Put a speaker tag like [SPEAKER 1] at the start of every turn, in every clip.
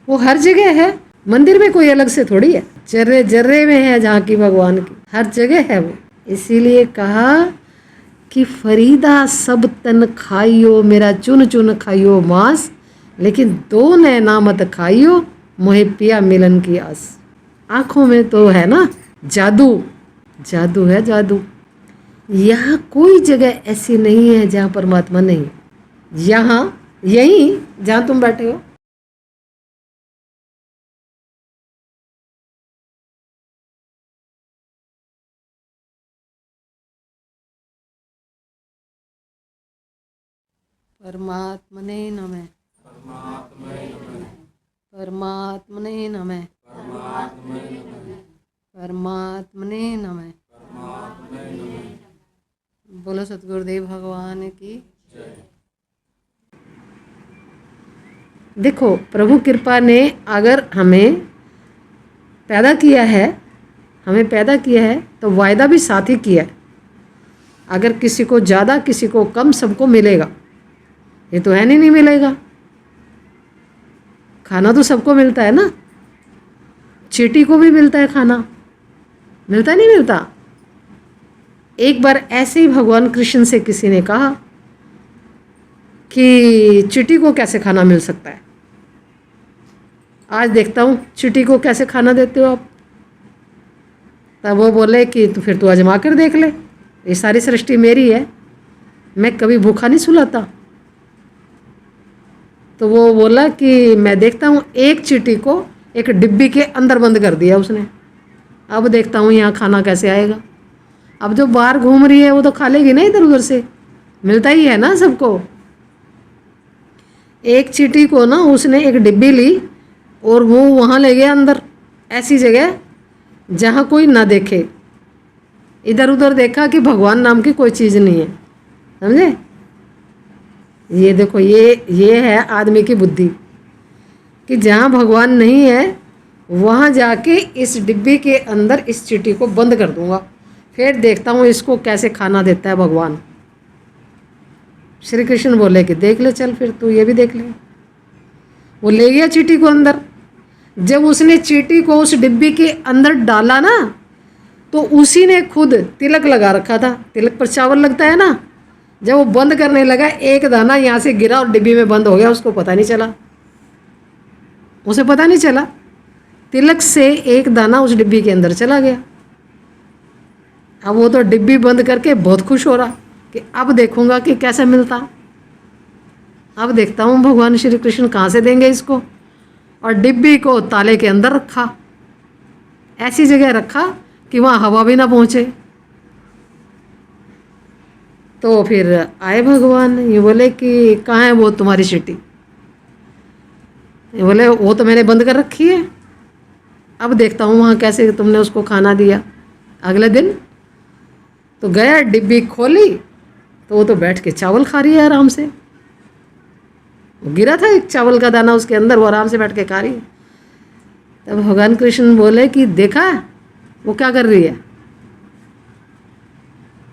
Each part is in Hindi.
[SPEAKER 1] वो हर जगह है, मंदिर में कोई अलग से थोड़ी है, जर्रे जर्रे में है झांकी भगवान की, हर जगह है वो। इसीलिए कहा कि फरीदा सब तन खाइयो, मेरा चुन चुन खाइयो मांस, लेकिन दो नैना मत खाइयो, मोहे पिया मिलन की आस। आँखों में तो है ना जादू, जादू है जादू। यहाँ कोई जगह ऐसी नहीं है जहाँ परमात्मा नहीं है। यहाँ यहीं जहाँ तुम बैठे हो, परमात्मने नमः, परमात्मने नमः, परमात्मने नमः। बोलो सतगुरुदेव भगवान की। देखो प्रभु कृपा ने अगर हमें पैदा किया है, हमें पैदा किया है तो वायदा भी साथ ही किया है। अगर किसी को ज़्यादा किसी को कम, सबको मिलेगा, ये तो है नहीं मिलेगा। खाना तो सबको मिलता है ना, चींटी को भी मिलता है खाना, मिलता नहीं मिलता। एक बार ऐसे ही भगवान कृष्ण से किसी ने कहा कि चींटी को कैसे खाना मिल सकता है, आज देखता हूँ चींटी को कैसे खाना देते हो आप। तब वो बोले कि तो फिर तू आजमा कर देख ले, ये सारी सृष्टि मेरी है, मैं कभी भूखा नहीं सुलाता। तो वो बोला कि मैं देखता हूँ, एक चींटी को एक डिब्बी के अंदर बंद कर दिया उसने, अब देखता हूँ यहाँ खाना कैसे आएगा। अब जो बाहर घूम रही है वो तो खा लेगी ना, इधर उधर से मिलता ही है ना सबको। एक चींटी को ना उसने एक डिब्बी ली और वो वहाँ ले गया अंदर, ऐसी जगह जहाँ कोई ना देखे। इधर उधर देखा कि भगवान नाम की कोई चीज़ नहीं है, समझे। ये देखो, ये है आदमी की बुद्धि कि जहाँ भगवान नहीं है वहाँ जाके इस डिब्बी के अंदर इस चींटी को बंद कर दूंगा, फिर देखता हूँ इसको कैसे खाना देता है भगवान। श्री कृष्ण बोले कि देख ले, चल फिर तू ये भी देख ले। वो ले गया चींटी को अंदर। जब उसने चींटी को उस डिब्बी के अंदर डाला ना, तो उसी ने खुद तिलक लगा रखा था, तिलक पर चावल लगता है ना। जब वो बंद करने लगा, एक दाना यहाँ से गिरा और डिब्बी में बंद हो गया, उसको पता नहीं चला, उसे पता नहीं चला। तिलक से एक दाना उस डिब्बी के अंदर चला गया। अब वो तो डिब्बी बंद करके बहुत खुश हो रहा कि अब देखूंगा कि कैसे मिलता, अब देखता हूँ भगवान श्री कृष्ण कहाँ से देंगे इसको। और डिब्बी को ताले के अंदर रखा, ऐसी जगह रखा कि वहाँ हवा भी ना पहुँचे। तो फिर आए भगवान, ये बोले कि कहाँ है वो तुम्हारी चींटी। ये बोले वो तो मैंने बंद कर रखी है, अब देखता हूँ वहाँ कैसे तुमने उसको खाना दिया। अगले दिन तो गया, डिब्बी खोली तो वो तो बैठ के चावल खा रही है आराम से। वो गिरा था एक चावल का दाना उसके अंदर, वो आराम से बैठ के खा रही है। तब भगवान कृष्ण बोले कि देखा वो क्या कर रही है,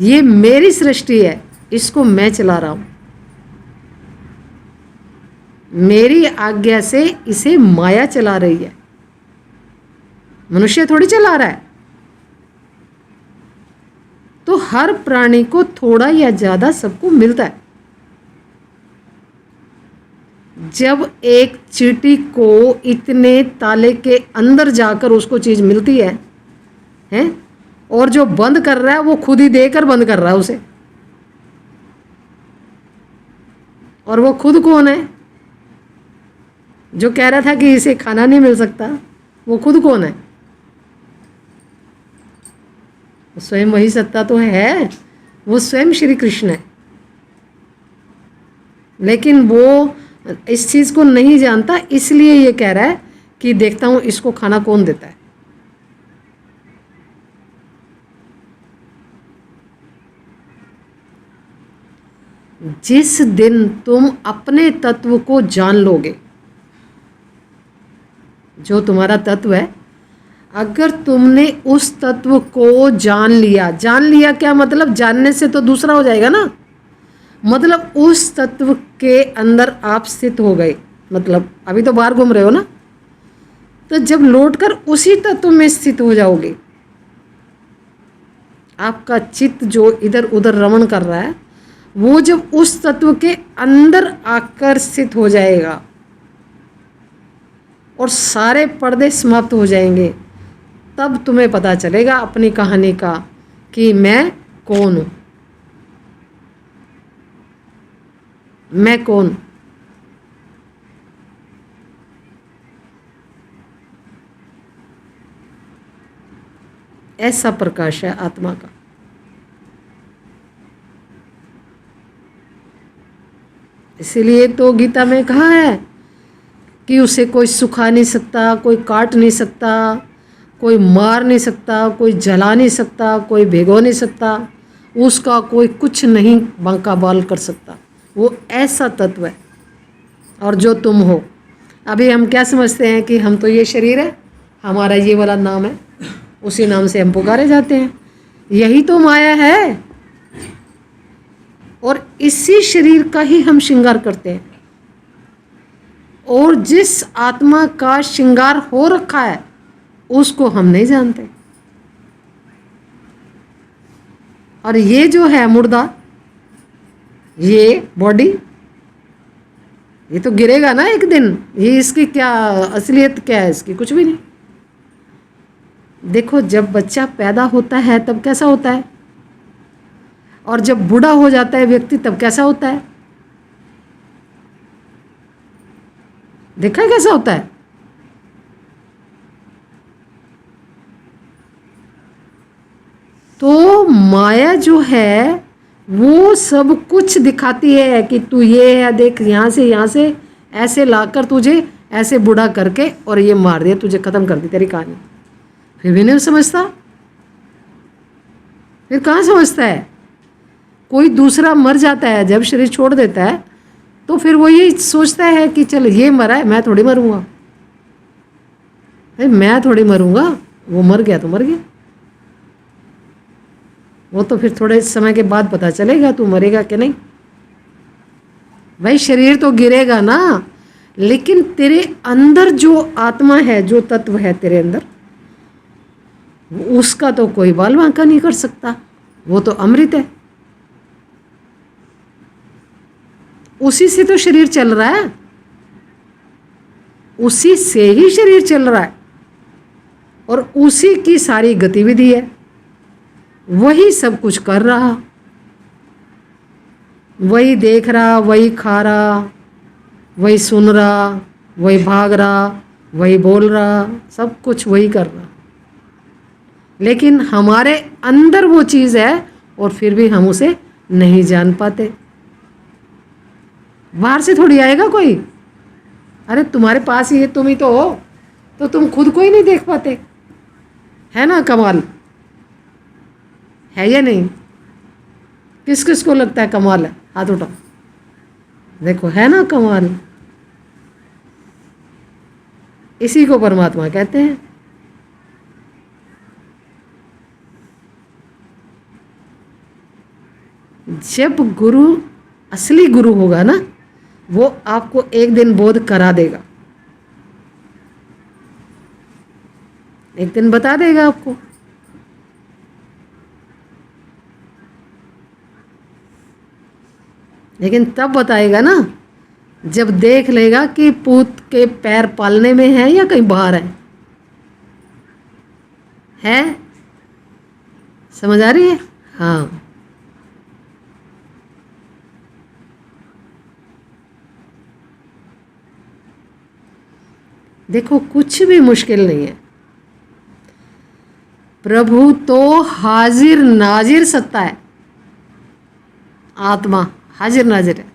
[SPEAKER 1] ये मेरी सृष्टि है, इसको मैं चला रहा हूँ, मेरी आज्ञा से इसे माया चला रही है, मनुष्य थोड़ी चला रहा है। तो हर प्राणी को थोड़ा या ज़्यादा सबको मिलता है। जब एक चींटी को इतने ताले के अंदर जाकर उसको चीज़ मिलती है, हैं, और जो बंद कर रहा है वो खुद ही देकर बंद कर रहा है उसे। और वो खुद कौन है जो कह रहा था कि इसे खाना नहीं मिल सकता, वो खुद कौन है। स्वयं वही सत्ता तो है, वो स्वयं श्री कृष्ण है। लेकिन वो इस चीज़ को नहीं जानता, इसलिए ये कह रहा है कि देखता हूँ इसको खाना कौन देता है। जिस दिन तुम अपने तत्व को जान लोगे, जो तुम्हारा तत्व है, अगर तुमने उस तत्व को जान लिया, जान लिया क्या मतलब, जानने से तो दूसरा हो जाएगा ना, मतलब उस तत्व के अंदर आप स्थित हो गए। मतलब अभी तो बाहर घूम रहे हो ना, तो जब लौटकर उसी तत्व में स्थित हो जाओगे, आपका चित्त जो इधर उधर रमण कर रहा है वो जब उस तत्व के अंदर आकर्षित हो जाएगा और सारे पर्दे समाप्त हो जाएंगे, तब तुम्हें पता चलेगा अपनी कहानी का कि मैं कौन हूँ, मैं कौन। ऐसा प्रकाश है आत्मा का। इसीलिए तो गीता में कहा है कि उसे कोई सुखा नहीं सकता, कोई काट नहीं सकता, कोई मार नहीं सकता, कोई जला नहीं सकता, कोई भिगो नहीं सकता, उसका कोई कुछ नहीं बांका बाल कर सकता। वो ऐसा तत्व है। और जो तुम हो, अभी हम क्या समझते हैं कि हम तो ये शरीर है, हमारा ये वाला नाम है, उसी नाम से हम पुकारे जाते हैं। यही तो माया है और इसी शरीर का ही हम श्रृंगार करते हैं। और जिस आत्मा का श्रृंगार हो रखा है उसको हम नहीं जानते। और ये जो है मुर्दा, ये बॉडी, ये तो गिरेगा ना एक दिन। ये इसकी क्या असलियत क्या है इसकी? कुछ भी नहीं। देखो, जब बच्चा पैदा होता है तब कैसा होता है, और जब बूढ़ा हो जाता है व्यक्ति तब कैसा होता है? देखा कैसा होता है? तो माया जो है वो सब कुछ दिखाती है कि तू ये है, देख यहाँ से ऐसे लाकर तुझे ऐसे बूढ़ा करके और ये मार दिया, तुझे ख़त्म कर दी तेरी कहानी। फिर भी नहीं समझता। फिर कहाँ समझता है? कोई दूसरा मर जाता है, जब शरीर छोड़ देता है तो फिर वो ये सोचता है कि चल ये मरा है, मैं थोड़ी मरूंगा। भाई मैं थोड़ी मरूंगा, वो मर गया तो मर गया। वो तो फिर थोड़े समय के बाद पता चलेगा तू मरेगा कि नहीं। भाई शरीर तो गिरेगा ना, लेकिन तेरे अंदर जो आत्मा है, जो तत्व है तेरे अंदर, उसका तो कोई बाल बांका नहीं कर सकता। वो तो अमृत है। उसी से तो शरीर चल रहा है, उसी से ही शरीर चल रहा है और उसी की सारी गतिविधि है। वही सब कुछ कर रहा, वही देख रहा, वही खा रहा, वही सुन रहा, वही भाग रहा, वही बोल रहा, सब कुछ वही कर रहा। लेकिन हमारे अंदर वो चीज़ है और फिर भी हम उसे नहीं जान पाते। बाहर से थोड़ी आएगा कोई। अरे तुम्हारे पास ही है, तुम ही तो हो, तो तुम खुद को ही नहीं देख पाते। है ना कमाल? है या नहीं? किस किस को लगता है कमाल है? हाथ उठाओ। देखो, है ना कमाल? इसी को परमात्मा कहते हैं। जब गुरु, असली गुरु होगा ना, वो आपको एक दिन बोध करा देगा, एक दिन बता देगा आपको। लेकिन तब बताएगा ना जब देख लेगा कि पूत के पैर पालने में है या कहीं बाहर है? समझ आ रही है? हाँ। देखो, कुछ भी मुश्किल नहीं है। प्रभु तो हाजिर नाजिर सत्ता है। आत्मा हाजिर नाजिर है।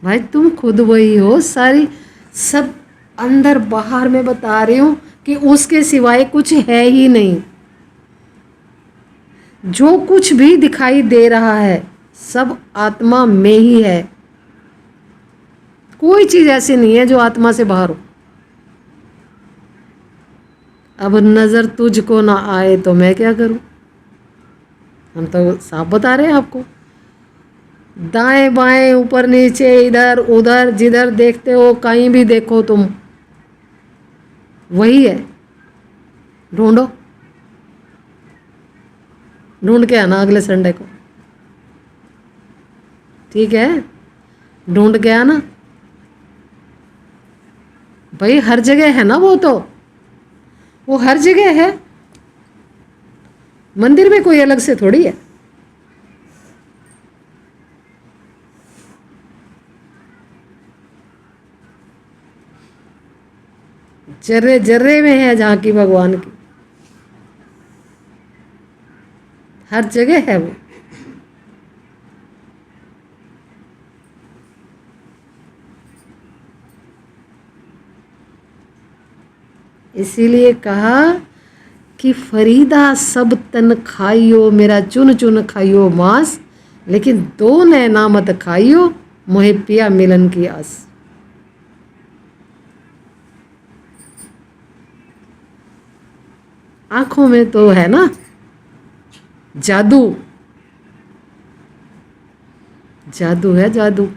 [SPEAKER 1] भाई तुम खुद वही हो। सारी सब अंदर बाहर में बता रही हूँ कि उसके सिवाय कुछ है ही नहीं। जो कुछ भी दिखाई दे रहा है सब आत्मा में ही है। कोई चीज़ ऐसी नहीं है जो आत्मा से बाहर हो। अब नज़र तुझको ना आए तो मैं क्या करूं? हम तो साफ बता रहे हैं आपको। दाएं बाएं ऊपर नीचे इधर उधर जिधर देखते हो कहीं भी देखो तुम, वही है। ढूंढो, ढूंढ के आना अगले संडे को, ठीक है? ढूंढ के आना भाई, हर जगह है ना वो, तो वो हर जगह है, मंदिर में कोई अलग से थोड़ी है। जर्रे जर्रे में है झांकी भगवान की, हर जगह है वो। इसीलिए कहा कि फरीदा सब तन खाइयो, मेरा चुन चुन खाइयो मांस, लेकिन दो नैना मत खाइयो, मोहे पिया मिलन की आस। आंखों में तो है ना जादू, जादू है जादू।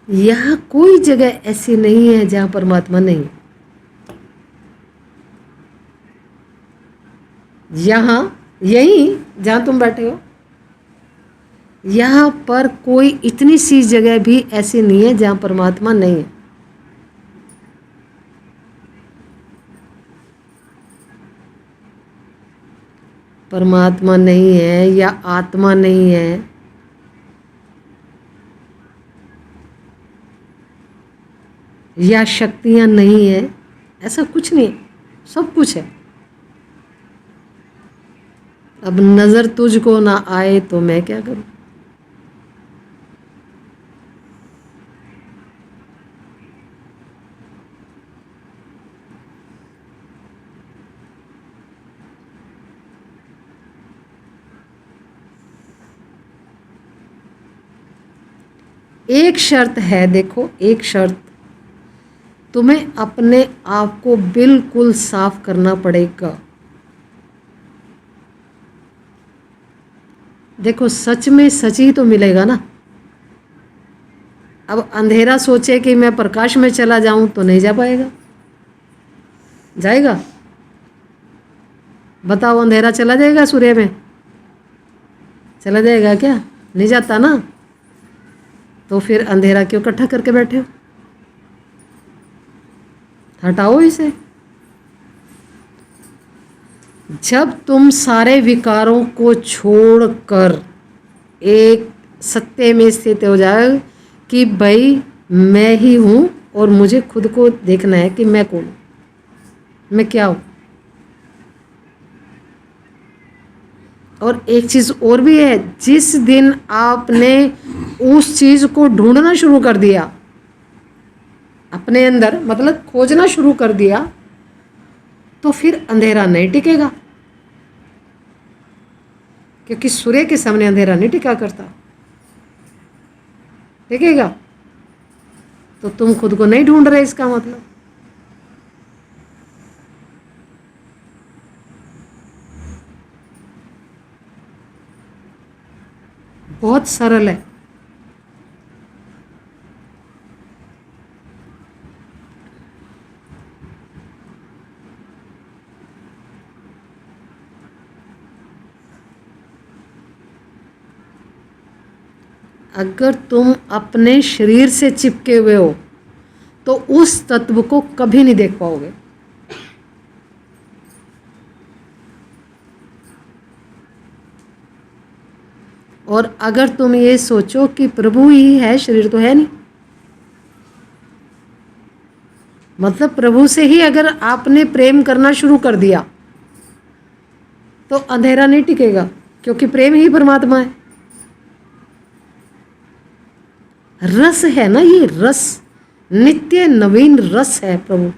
[SPEAKER 1] यहाँ कोई जगह ऐसी नहीं है जहाँ परमात्मा नहीं है। यहाँ यहीं जहाँ तुम बैठे हो, यहाँ पर कोई इतनी सी जगह भी ऐसी नहीं है जहाँ परमात्मा नहीं है। परमात्मा नहीं है या आत्मा नहीं है, या शक्तियाँ नहीं है, ऐसा कुछ नहीं है, सब कुछ है। अब नज़र तुझको ना आए तो मैं क्या करूं? एक शर्त है, देखो एक शर्त, तुम्हें अपने आप को बिल्कुल साफ करना पड़ेगा। देखो सच में सच ही तो मिलेगा ना। अब अंधेरा सोचे कि मैं प्रकाश में चला जाऊं तो नहीं जा पाएगा, जाएगा? बताओ, अंधेरा चला जाएगा सूर्य में? चला जाएगा क्या? नहीं जाता ना। तो फिर अंधेरा क्यों इकट्ठा करके बैठे हो? हटाओ इसे। जब तुम सारे विकारों को छोड़कर एक सत्य में स्थित हो जाए कि भाई मैं ही हूँ, और मुझे खुद को देखना है कि मैं कौन हूँ, मैं क्या हूँ। और एक चीज़ और भी है, जिस दिन आपने उस चीज़ को ढूंढना शुरू कर दिया अपने अंदर, मतलब खोजना शुरू कर दिया, तो फिर अंधेरा नहीं टिकेगा, क्योंकि सूर्य के सामने अंधेरा नहीं टिका करता। टिकेगा तो तुम खुद को नहीं ढूंढ रहे, इसका मतलब। बहुत सरल है। अगर तुम अपने शरीर से चिपके हुए हो तो उस तत्व को कभी नहीं देख पाओगे। और अगर तुम ये सोचो कि प्रभु ही है, शरीर तो है नहीं, मतलब प्रभु से ही अगर आपने प्रेम करना शुरू कर दिया तो अंधेरा नहीं टिकेगा, क्योंकि प्रेम ही परमात्मा है। रस है ना, ये रस, नित्य नवीन रस है प्रभु।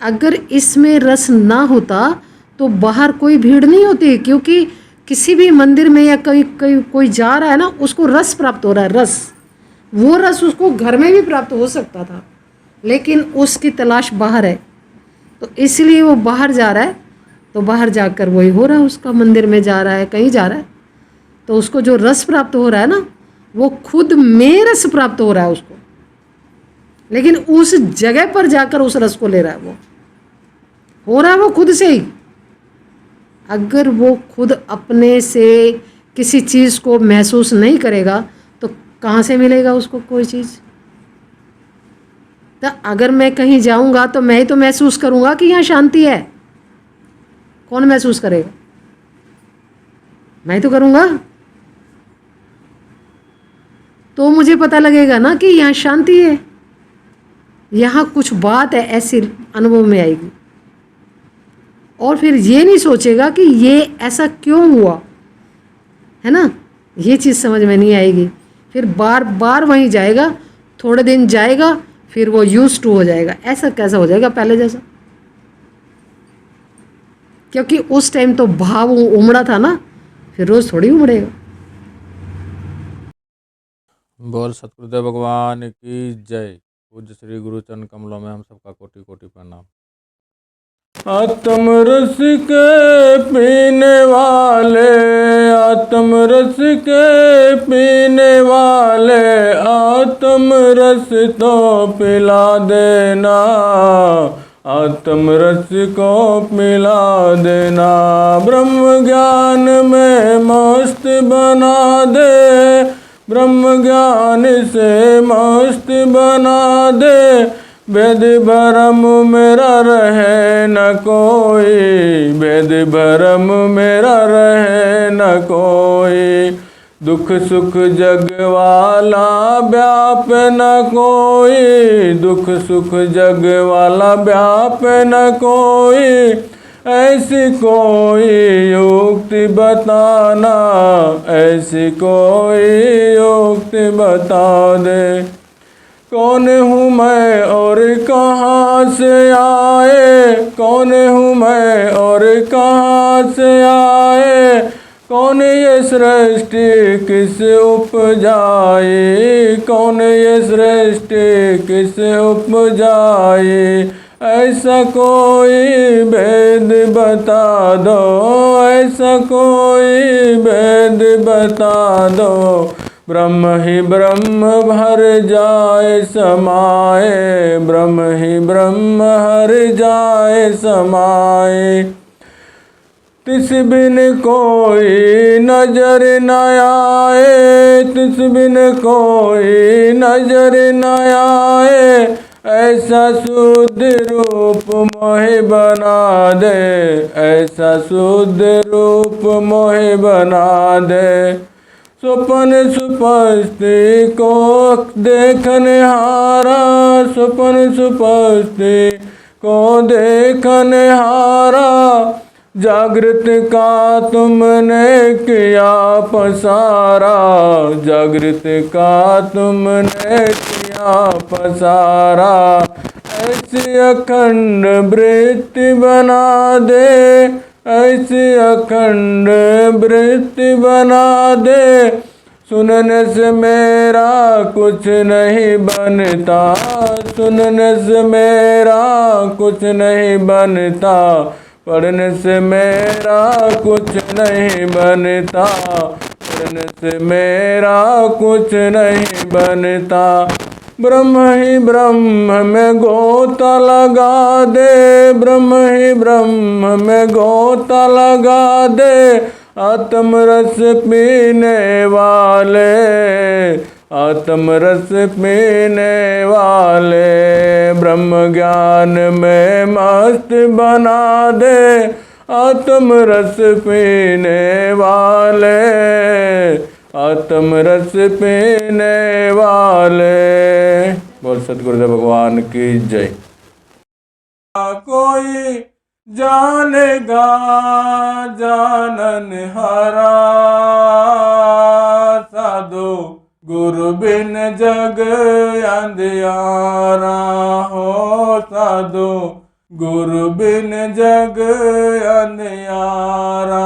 [SPEAKER 1] अगर इसमें रस ना होता तो बाहर कोई भीड़ नहीं होती, क्योंकि किसी भी मंदिर में या कोई जा रहा है ना, उसको रस प्राप्त हो रहा है, रस। वो रस उसको घर में भी प्राप्त हो सकता था, लेकिन उसकी तलाश बाहर है, तो इसलिए वो बाहर जा रहा है। तो बाहर जाकर वही हो रहा है, उसका मंदिर में जा रहा है, कहीं जा रहा है, तो उसको जो रस प्राप्त हो रहा है ना, वो खुद में रस प्राप्त हो रहा है उसको, लेकिन उस जगह पर जाकर उस रस को ले रहा है, वो हो रहा है वो खुद से ही। अगर वो खुद अपने से किसी चीज़ को महसूस नहीं करेगा तो कहाँ से मिलेगा उसको कोई चीज़। तो अगर मैं कहीं जाऊंगा तो मैं ही तो महसूस करूंगा कि यहाँ शांति है। कौन महसूस करेगा? मैं ही तो करूंगा, तो मुझे पता लगेगा ना कि यहाँ शांति है, यहाँ कुछ बात है, ऐसी अनुभव में आएगी। और फिर ये नहीं सोचेगा कि ये ऐसा क्यों हुआ, है ना, ये चीज़ समझ में नहीं आएगी। फिर बार बार वहीं जाएगा, थोड़े दिन जाएगा, फिर वो यूज्ड टू हो जाएगा। ऐसा कैसा हो जाएगा पहले जैसा? क्योंकि उस टाइम तो भाव उमड़ा था ना, फिर रोज़ थोड़ी उमड़ेगा।
[SPEAKER 2] बोल सतगुरुदेव भगवान की जय। पूज्य श्री गुरु चरण कमलों में हम सबका कोटि कोटि प्रणाम। आत्म रस के पीने वाले, आत्म रस के पीने वाले, आत्म रस तो पिला देना, आत्म रस को पिला देना। ब्रह्म ज्ञान में मस्त बना दे, ब्रह्म ज्ञान से मस्त बना दे। वेद भरम मेरा रहे न कोई, वेद भरम मेरा रहे न कोई। दुख सुख जग वाला व्याप न कोई, दुख सुख जग वाला व्याप न कोई। ऐसी कोई युक्ति बताना, ऐसी कोई युक्ति बता दे। कौन हूँ मैं और कहाँ से आए, कौन हूँ मैं और कहाँ से आए। कौन ये सृष्टि किस उपजाए, कौन ये सृष्टि किस उपजाए। ऐसा कोई भेद बता दो, ऐसा कोई भेद बता दो। ब्रह्म ही ब्रह्म भर जाए समाए, ब्रह्म ही ब्रह्म हर जाए समाए। तिस बिन कोई नजर न आए, तिस बिन कोई नजर न आए। ऐसा शुद्ध रूप मोहि बना दे, ऐसा शुद्ध रूप मोहि बना दे। स्वप्न सुपस्ति को देखने हारा, स्वप्न सुपस्ति को देखने हारा। जागृत का तुमने किया पसारा, जागृत का तुमने किया पसारा। ऐसी अखंड वृत्ति बना दे, ऐसी अखंड वृत्ति बना दे। सुनने से मेरा कुछ नहीं बनता, सुनने से मेरा कुछ नहीं बनता। पढ़ने से मेरा कुछ नहीं बनता, पढ़ने से मेरा कुछ नहीं बनता। ब्रह्म ही ब्रह्म में गोता लगा दे, ब्रह्म ही ब्रह्म में गोता लगा दे। आत्म रस पीने वाले, आत्म रस पीने वाले। ब्रह्म ज्ञान में मस्त बना दे, आत्म रस पीने वाले, आत्म रस पीने वाले। बोल सतगुरुदेव भगवान की जय। कोई जानेगा जानन हारा, साधु गुरु बिन जग अंधियारा हो। साधु
[SPEAKER 3] गुरु बिन जग अंधियारा।